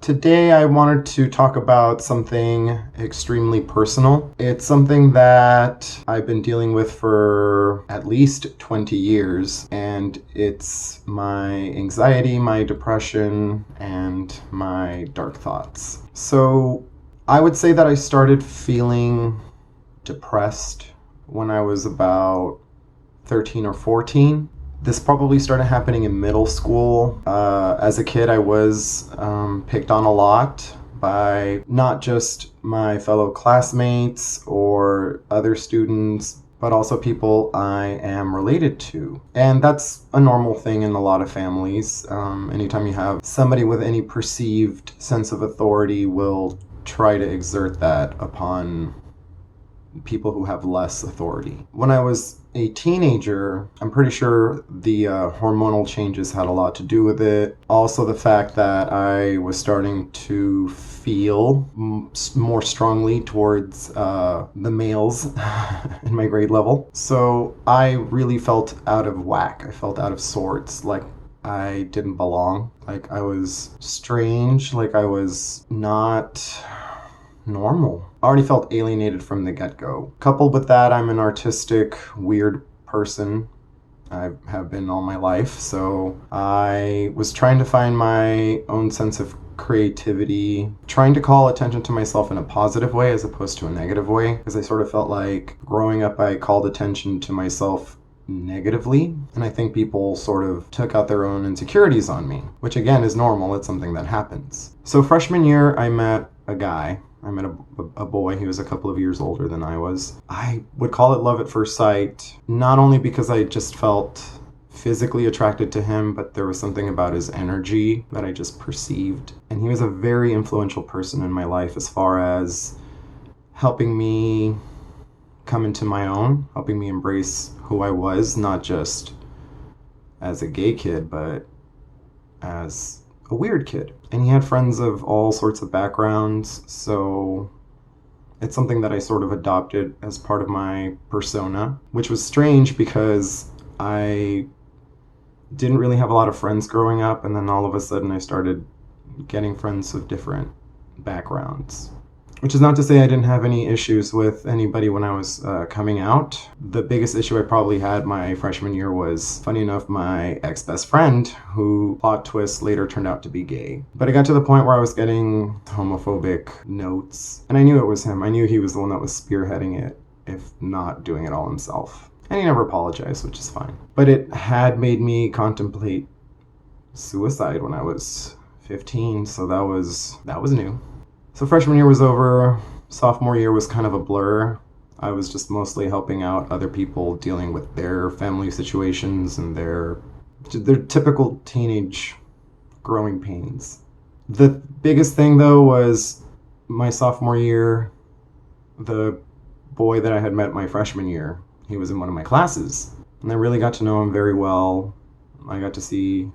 Today I wanted to talk about something extremely personal. It's something that I've been dealing with for at least 20 years, and it's my anxiety, my depression, and my dark thoughts. So I would say that I started feeling depressed when I was about 13 or 14. This probably started happening in middle school. As a kid, I was picked on a lot by not just my fellow classmates or other students, but also people I am related to. And that's a normal thing in a lot of families. Anytime you have somebody with any perceived sense of authority will try to exert that upon people who have less authority. When I was a teenager, I'm pretty sure the hormonal changes had a lot to do with it. Also, the fact that I was starting to feel more strongly towards the males in my grade level. So I really felt out of whack. I felt out of sorts, like I didn't belong, like I was strange, like I was not normal. I already felt alienated from the get-go. Coupled with that, I'm an artistic, weird person. I have been all my life, so I was trying to find my own sense of creativity, trying to call attention to myself in a positive way as opposed to a negative way, because I sort of felt like growing up I called attention to myself negatively, and I think people sort of took out their own insecurities on me, which again is normal. It's something that happens. So freshman year, I met a guy. I met a boy. He was a couple of years older than I was. I would call it love at first sight, not only because I just felt physically attracted to him, but there was something about his energy that I just perceived. And he was a very influential person in my life as far as helping me come into my own, helping me embrace who I was, not just as a gay kid, but as a weird kid. And he had friends of all sorts of backgrounds, so it's something that I sort of adopted as part of my persona, which was strange because I didn't really have a lot of friends growing up, and then all of a sudden I started getting friends of different backgrounds. Which is not to say I didn't have any issues with anybody when I was coming out. The biggest issue I probably had my freshman year was, funny enough, my ex-best friend, who, plot twist, later turned out to be gay. But it got to the point where I was getting homophobic notes, and I knew it was him. I knew he was the one that was spearheading it, if not doing it all himself. And he never apologized, which is fine. But it had made me contemplate suicide when I was 15, so that was new. So freshman year was over. Sophomore year was kind of a blur. I was just mostly helping out other people dealing with their family situations and their typical teenage growing pains. The biggest thing though was my sophomore year, the boy that I had met my freshman year, he was in one of my classes. And I really got to know him very well. I got to see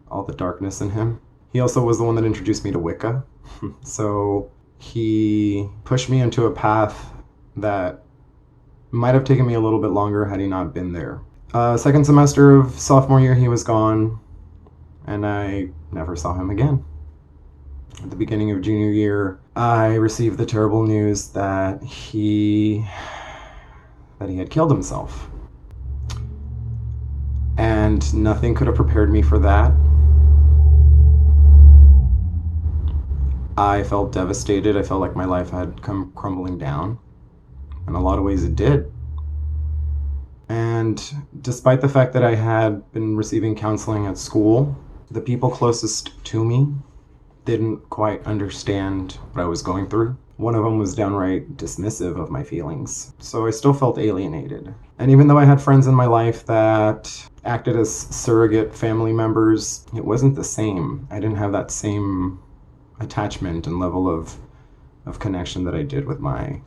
all the darkness in him. He also was the one that introduced me to Wicca. So he pushed me into a path that might have taken me a little bit longer had he not been there. Second semester of sophomore year, he was gone, and I never saw him again. At the beginning of junior year, I received the terrible news that he had killed himself. And nothing could have prepared me for that. I felt devastated. I felt like my life had come crumbling down. In a lot of ways it did. And despite the fact that I had been receiving counseling at school, the people closest to me didn't quite understand what I was going through. One of them was downright dismissive of my feelings. So I still felt alienated. And even though I had friends in my life that acted as surrogate family members, it wasn't the same. I didn't have that same attachment and level of connection that I did with my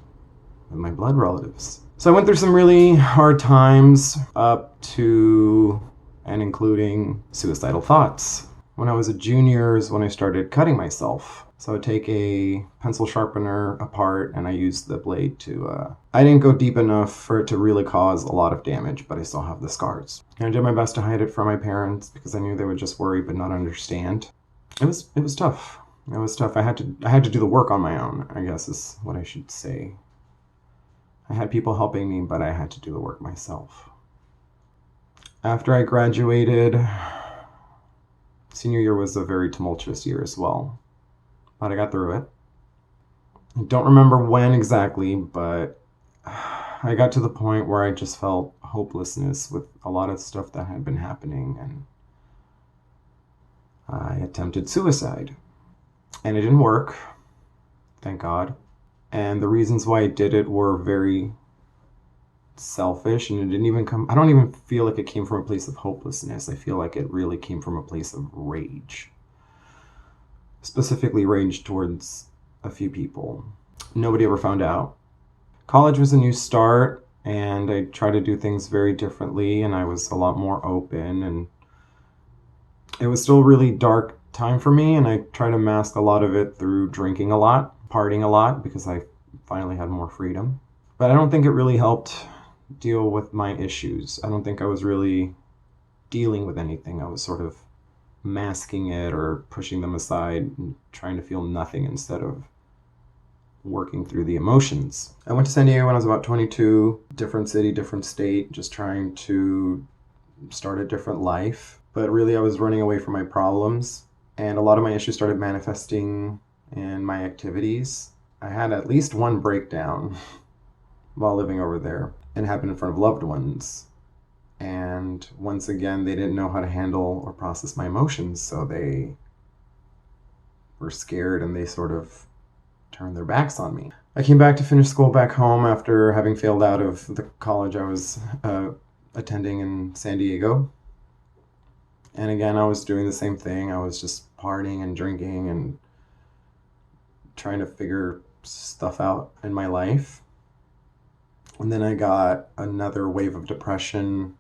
blood relatives. So I went through some really hard times up to and including suicidal thoughts. When I was a junior is when I started cutting myself. So I would take a pencil sharpener apart and I used the blade to, I didn't go deep enough for it to really cause a lot of damage, but I still have the scars. And I did my best to hide it from my parents because I knew they would just worry but not understand. It was tough. It was tough. I had to do the work on my own, I guess is what I should say. I had people helping me, but I had to do the work myself. After I graduated, senior year was a very tumultuous year as well, but I got through it. I don't remember when exactly, but I got to the point where I just felt hopelessness with a lot of stuff that had been happening, and I attempted suicide. And it didn't work, thank God. And the reasons why I did it were very selfish, and I don't even feel like it came from a place of hopelessness. I feel like it really came from a place of rage. Specifically rage towards a few people. Nobody ever found out. College was a new start, and I tried to do things very differently, and I was a lot more open, and it was still a really dark time for me, and I tried to mask a lot of it through drinking a lot, partying a lot, because I finally had more freedom. But I don't think it really helped deal with my issues. I don't think I was really dealing with anything. I was sort of masking it or pushing them aside and trying to feel nothing instead of working through the emotions. I went to San Diego when I was about 22, different city, different state, just trying to start a different life. But really I was running away from my problems, and a lot of my issues started manifesting in my activities. I had at least one breakdown while living over there, and it happened in front of loved ones. And once again, they didn't know how to handle or process my emotions, so they were scared and they sort of turned their backs on me. I came back to finish school back home after having failed out of the college I was attending in San Diego. And again, I was doing the same thing. I was just partying and drinking and trying to figure stuff out in my life. And then I got another wave of depression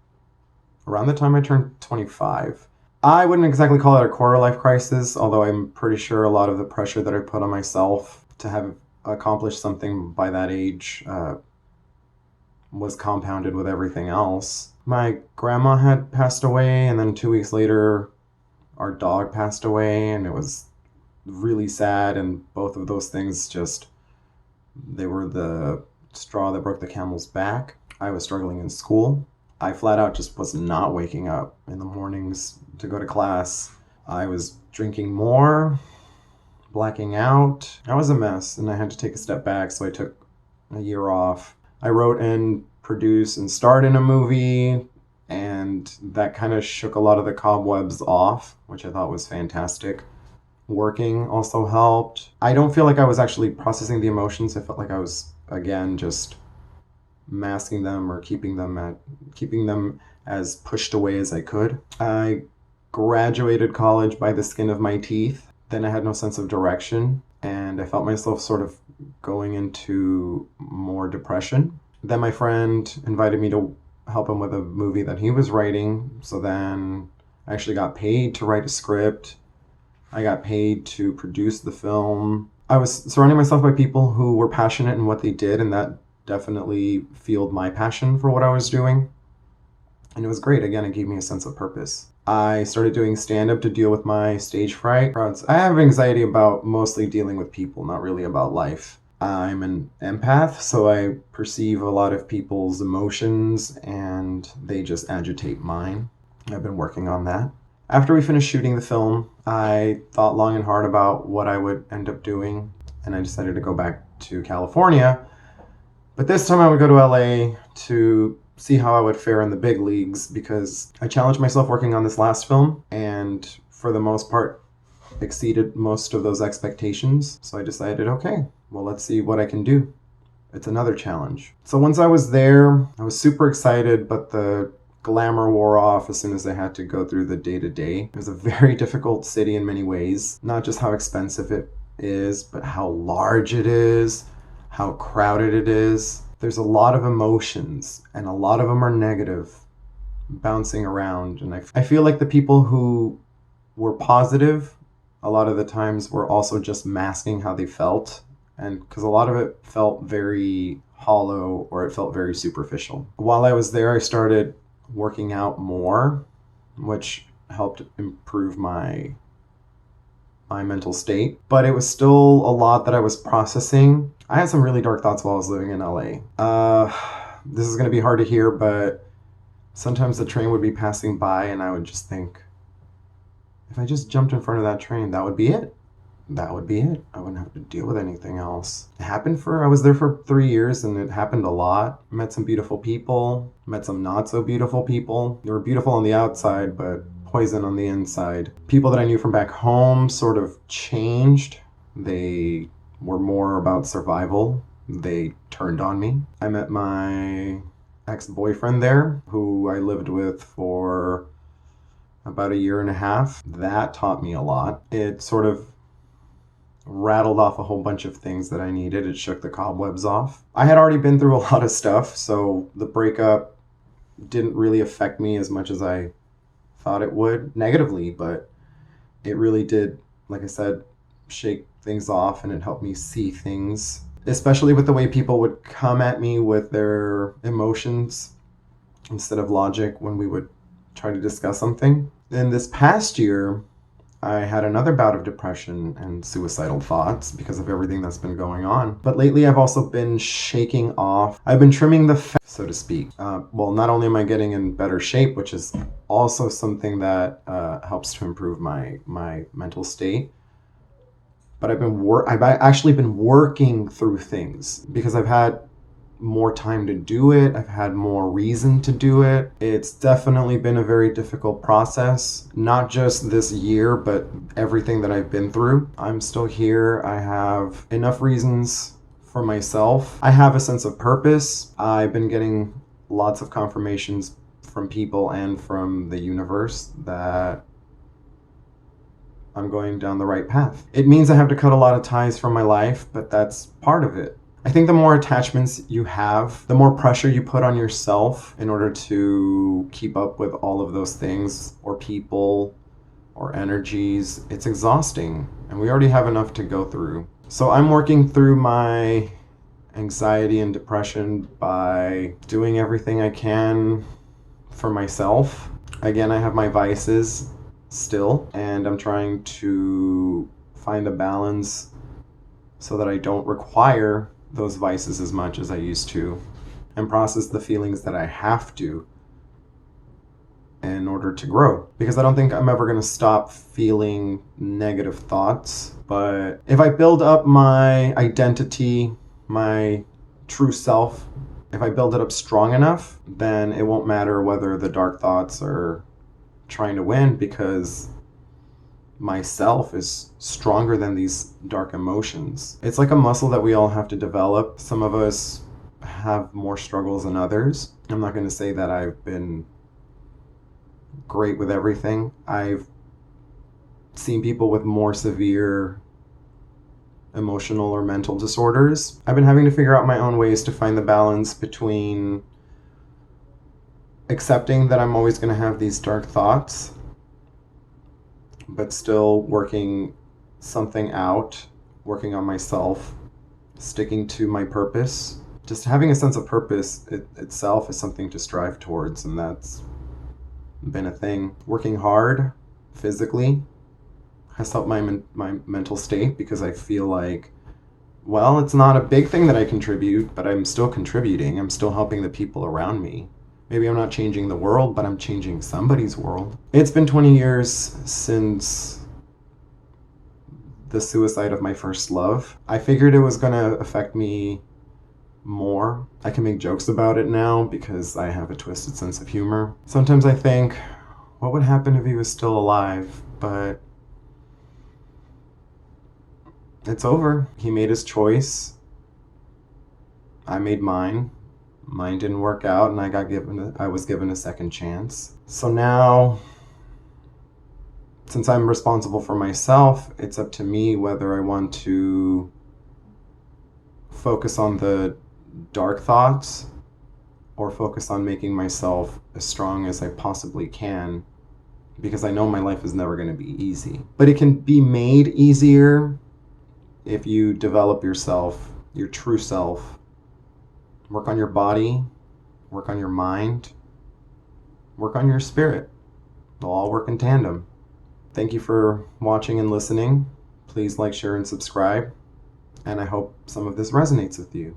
around the time I turned 25. I wouldn't exactly call it a quarter life crisis, although I'm pretty sure a lot of the pressure that I put on myself to have accomplished something by that age was compounded with everything else. My grandma had passed away, and then 2 weeks later, our dog passed away, and it was really sad, and both of those things they were the straw that broke the camel's back. I was struggling in school. I flat out just was not waking up in the mornings to go to class. I was drinking more, blacking out. I was a mess, and I had to take a step back, so I took a year off. I wrote and produced and starred in a movie, and that kind of shook a lot of the cobwebs off, which I thought was fantastic. Working also helped. I don't feel like I was actually processing the emotions. I felt like I was, again, just masking them or keeping them as pushed away as I could. I graduated college by the skin of my teeth. Then I had no sense of direction, and I felt myself sort of going into more depression. Then my friend invited me to help him with a movie that he was writing. So then I actually got paid to write a script. I got paid to produce the film. I was surrounding myself by people who were passionate in what they did, and that definitely fueled my passion for what I was doing. And it was great. Again, it gave me a sense of purpose. I started doing stand-up to deal with my stage fright. I have anxiety about mostly dealing with people, not really about life. I'm an empath, so I perceive a lot of people's emotions, and they just agitate mine. I've been working on that. After we finished shooting the film, I thought long and hard about what I would end up doing, and I decided to go back to California. But this time I would go to LA to see how I would fare in the big leagues, because I challenged myself working on this last film, and for the most part exceeded most of those expectations. So I decided, okay, well, let's see what I can do. It's another challenge. So once I was there, I was super excited, but the glamour wore off as soon as I had to go through the day-to-day. It was a very difficult city in many ways, not just how expensive it is, but how large it is, how crowded it is. There's a lot of emotions, and a lot of them are negative, bouncing around. And I feel like the people who were positive, a lot of the times were also just masking how they felt. And because a lot of it felt very hollow, or it felt very superficial. While I was there, I started working out more, which helped improve my my mental state, but it was still a lot that I was processing. I had some really dark thoughts while I was living in LA. This is going to be hard to hear, but sometimes the train would be passing by and I would just think, if I just jumped in front of that train, that would be it. That would be it. I wouldn't have to deal with anything else. I was there for 3 years and it happened a lot. Met some beautiful people, met some not so beautiful people. They were beautiful on the outside, but poison on the inside. People that I knew from back home sort of changed. They were more about survival. They turned on me. I met my ex-boyfriend there, who I lived with for about 1.5 years. That taught me a lot. It sort of rattled off a whole bunch of things that I needed. It shook the cobwebs off. I had already been through a lot of stuff, so the breakup didn't really affect me as much as I thought it would, negatively, but it really did, like I said, shake things off, and it helped me see things, especially with the way people would come at me with their emotions instead of logic when we would try to discuss something. In this past year, I had another bout of depression and suicidal thoughts because of everything that's been going on. But lately I've also been shaking off. I've been trimming the fat, so to speak. Well, not only am I getting in better shape, which is also something that helps to improve my mental state, but I've actually been working through things because I've had more time to do it. I've had more reason to do it. It's definitely been a very difficult process, not just this year, but everything that I've been through. I'm still here. I have enough reasons for myself. I have a sense of purpose. I've been getting lots of confirmations from people and from the universe that I'm going down the right path. It means I have to cut a lot of ties from my life, but that's part of it. I think the more attachments you have, the more pressure you put on yourself in order to keep up with all of those things, or people, or energies. It's exhausting, and we already have enough to go through. So I'm working through my anxiety and depression by doing everything I can for myself. Again, I have my vices still, and I'm trying to find a balance so that I don't require those vices as much as I used to, and process the feelings that I have to in order to grow. Because I don't think I'm ever going to stop feeling negative thoughts. But if I build up my identity, my true self, if I build it up strong enough, then it won't matter whether the dark thoughts are trying to win, because myself is stronger than these dark emotions. It's like a muscle that we all have to develop. Some of us have more struggles than others. I'm not going to say that I've been great with everything. I've seen people with more severe emotional or mental disorders. I've been having to figure out my own ways to find the balance between accepting that I'm always going to have these dark thoughts, but still working something out, working on myself, sticking to my purpose. Just having a sense of purpose itself is something to strive towards, and that's been a thing. Working hard physically has helped my mental state, because I feel like, well, it's not a big thing that I contribute, but I'm still contributing. I'm still helping the people around me. Maybe I'm not changing the world, but I'm changing somebody's world. It's been 20 years since the suicide of my first love. I figured it was going to affect me more. I can make jokes about it now because I have a twisted sense of humor. Sometimes I think, what would happen if he was still alive? But it's over. He made his choice. I made mine. Mine didn't work out, and I was given a second chance. So now, since I'm responsible for myself, it's up to me whether I want to focus on the dark thoughts or focus on making myself as strong as I possibly can, because I know my life is never going to be easy. But it can be made easier if you develop yourself, your true self. Work on your body, work on your mind, work on your spirit. They'll all work in tandem. Thank you for watching and listening. Please like, share, and subscribe. And I hope some of this resonates with you.